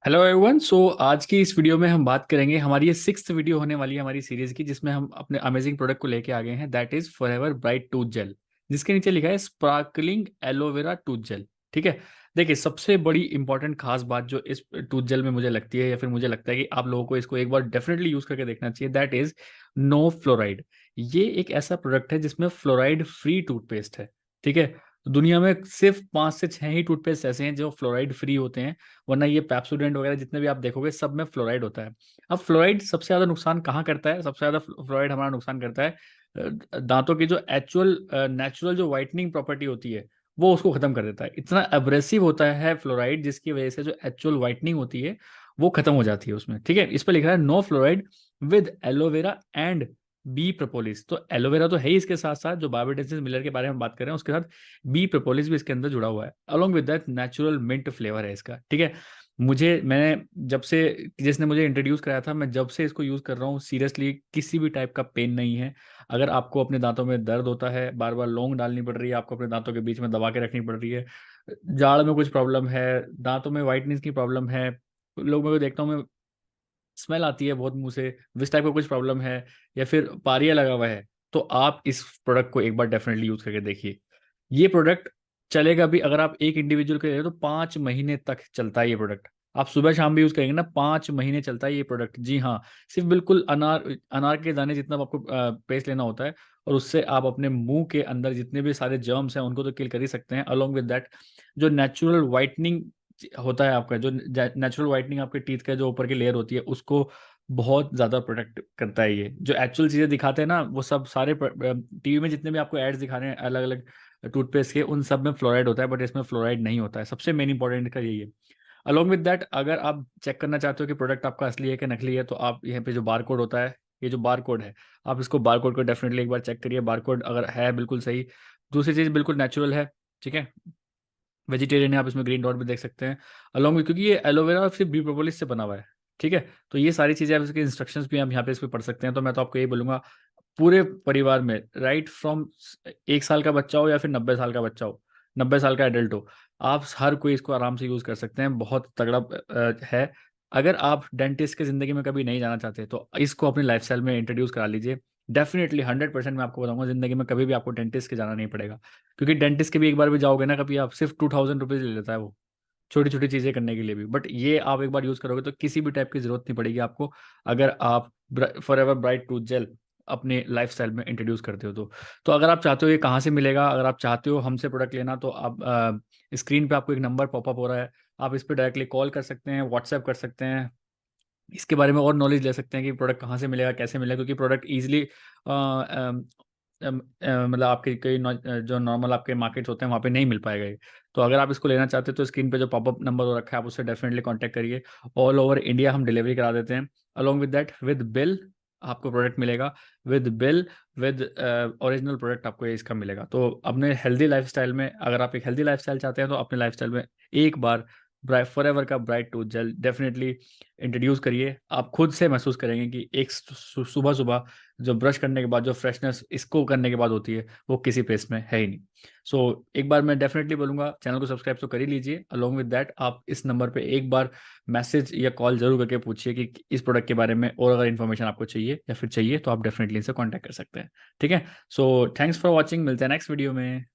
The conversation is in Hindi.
Hello everyone. आज की इस वीडियो में हम बात करेंगे, हमारी ये सिक्स्थ वीडियो होने वाली है हमारी सीरीज की, जिसमें हम अपने अमेजिंग प्रोडक्ट को लेके आ गए हैं। That is Forever Bright tooth gel, जिसके नीचे लिखा है स्पार्कलिंग एलोवेरा टूथ जेल। ठीक है। देखिए, सबसे बड़ी इंपॉर्टेंट खास बात जो इस टूथ जेल में मुझे लगती है, या फिर मुझे लगता है कि आप लोगों को इसको एक बार डेफिनेटली यूज करके देखना चाहिए, दैट इज नो फ्लोराइड। ये एक ऐसा प्रोडक्ट है जिसमें फ्लोराइड फ्री टूथपेस्ट है। ठीक है। तो दुनिया में सिर्फ 5 से 6 ही टूथपेस्ट ऐसे हैं जो फ्लोराइड फ्री होते हैं, वरना ये पेप्सोडेंट वगैरह जितने भी आप देखोगे सब में फ्लोराइड होता है। अब फ्लोराइड सबसे ज्यादा नुकसान कहाँ करता है? सबसे ज्यादा फ्लोराइड हमारा नुकसान करता है दांतों की जो एक्चुअल नेचुरल जो वाइटनिंग प्रॉपर्टी होती है, वो उसको खत्म कर देता है। इतना अब्रेसिव होता है फ्लोराइड, जिसकी वजह से जो एक्चुअल वाइटनिंग होती है वो खत्म हो जाती है उसमें। ठीक है। इस पर लिखा है no fluoride with aloe vera and bee propolis. तो एलोवेरा तो है ही, इसके साथ साथ जो बायोडेंसिस मिलर के बारे में बात कर रहे हैं उसके साथ बी प्रोपोलिस भी इसके अंदर जुड़ा हुआ है। Along with that natural mint flavour है इसका। ठीक है। मैंने जब से, जिसने मुझे इंट्रोड्यूस कराया था, मैं जब से इसको यूज़ कर रहा हूँ, सीरियसली किसी भी टाइप का पेन नहीं है। अगर आपको अपने दांतों में दर्द होता है, बार बार लौंग डालनी पड़ रही है, आपको अपने दांतों के बीच में दबा के रखनी पड़ रही है, जाड़ में कुछ प्रॉब्लम है, दांतों में वाइटनेस की प्रॉब्लम है, लोग मेरे को देखता हूँ मैं, स्मेल आती है बहुत मुंह से, इस टाइप का कुछ प्रॉब्लम है, या फिर पारिया लगा हुआ है, तो आप इस प्रोडक्ट को एक बार डेफिनेटली यूज करके देखिए। ये प्रोडक्ट चलेगा भी, अगर आप एक इंडिविजुअल के ले रहे हो तो 5 महीने तक चलता है ये प्रोडक्ट। आप सुबह शाम भी यूज करेंगे ना, 5 महीने चलता है ये प्रोडक्ट। जी हाँ। सिर्फ बिल्कुल अनार अनार के दाने जितना आपको पेस्ट लेना होता है, और उससे आप अपने मुंह के अंदर जितने भी सारे जर्म्स हैं उनको तो किल कर ही सकते हैं। अलोंग विद दैट जो नेचुरल वाइटनिंग होता है आपका, जो नेचुरल वाइटनिंग आपके टीथ का जो ऊपर की लेयर होती है उसको बहुत ज्यादा प्रोटेक्ट करता है। ये जो एक्चुअल चीजें दिखाते हैं ना, वो सब सारे टीवी में जितने भी आपको एड्स दिखा रहे हैं अलग अलग टूथपेस्ट के, उन सब में फ्लोराइड होता है, बट इसमें फ्लोराइड नहीं होता है। सबसे मेन इंपॉर्टेंट का यही है। अलोंग विद दैट, अगर आप चेक करना चाहते हो कि प्रोडक्ट आपका असली है कि नकली है, तो आप यहाँ पे जो बार कोड होता है, ये जो बार कोड है, आप इसको बार कोड को डेफिनेटली एक बार चेक करिए। बार कोड अगर है बिल्कुल सही, दूसरी चीज बिल्कुल नेचुरल है, ठीक है, वेजिटेरियन है, आप इसमें ग्रीन डॉट भी देख सकते हैं अलॉन्ग विद, क्योंकि ये एलोवेरा और फिर बी प्रोपोलिस से बना हुआ है। ठीक है। तो ये सारी चीज़ें आप इसके इंस्ट्रक्शंस भी हम यहाँ पे इस पे पढ़ सकते हैं। तो मैं तो आपको यही बोलूंगा, पूरे परिवार में, राइट फ्रॉम 1 साल का बच्चा हो या फिर 90 साल का बच्चा हो, 90 साल का एडल्ट हो, आप हर कोई इसको आराम से यूज़ कर सकते हैं। बहुत तगड़ा है। अगर आप डेंटिस्ट की ज़िंदगी में कभी नहीं जाना चाहते तो इसको अपनी लाइफस्टाइल में इंट्रोड्यूस करा लीजिए। डेफिनेटली 100% मैं आपको बताऊंगा, ज़िंदगी में कभी भी आपको डेंटिस्ट के जाना नहीं पड़ेगा। क्योंकि डेंटिस्ट के भी एक बार भी जाओगे ना कभी, आप सिर्फ 2000 रुपीज़ ले लेता है वो, छोटी छोटी चीज़ें करने के लिए भी। बट ये आप एक बार यूज़ करोगे तो किसी भी टाइप की ज़रूरत नहीं पड़ेगी आपको, अगर आप Forever Bright tooth gel अपने लाइफस्टाइल में इंट्रोड्यूस करते हो तो अगर आप चाहते हो ये कहाँ से मिलेगा, अगर आप चाहते हो हमसे प्रोडक्ट लेना, तो आप स्क्रीन पे आपको एक नंबर पॉपअप हो रहा है, आप इस पर डायरेक्टली कॉल कर सकते हैं, व्हाट्सएप कर सकते हैं, इसके बारे में और नॉलेज ले सकते हैं कि प्रोडक्ट कहाँ से मिलेगा, कैसे मिलेगा। क्योंकि प्रोडक्ट ईजिली मतलब आपके कई जो नॉर्मल आपके मार्केट्स होते हैं वहाँ पे नहीं मिल पाएगा ये। तो अगर आप इसको लेना चाहते हैं तो स्क्रीन पे जो पॉपअप नंबर हो रखा है आप उससे डेफिनेटली कांटेक्ट करिए। ऑल ओवर इंडिया हम डिलीवरी करा देते हैं। Along with that, with bill आपको प्रोडक्ट मिलेगा, with bill, with original product आपको ये इसका मिलेगा। तो अपने हेल्दी लाइफस्टाइल में, अगर आप एक हेल्दी लाइफस्टाइल चाहते हैं तो अपने लाइफस्टाइल में एक बार ब्राइट फॉरएवर का bright tooth gel definitely introduce करिए। आप खुद से महसूस करेंगे कि एक सुबह सुबह जो ब्रश करने के बाद जो फ्रेशनेस इसको करने के बाद होती है, वो किसी पेस्ट में है ही नहीं। एक बार मैं डेफिनेटली बोलूंगा, चैनल को सब्सक्राइब तो कर ही लीजिए। अलोंग विद दैट, आप इस नंबर पे एक बार मैसेज या कॉल जरूर करके पूछिए कि इस प्रोडक्ट के बारे में और अगर इन्फॉर्मेशन आपको चाहिए या फिर चाहिए तो आप डेफिनेटली इनसे कॉन्टैक्ट कर सकते हैं। ठीक है। थैंक्स फॉर वॉचिंग, मिलते हैं नेक्स्ट वीडियो में।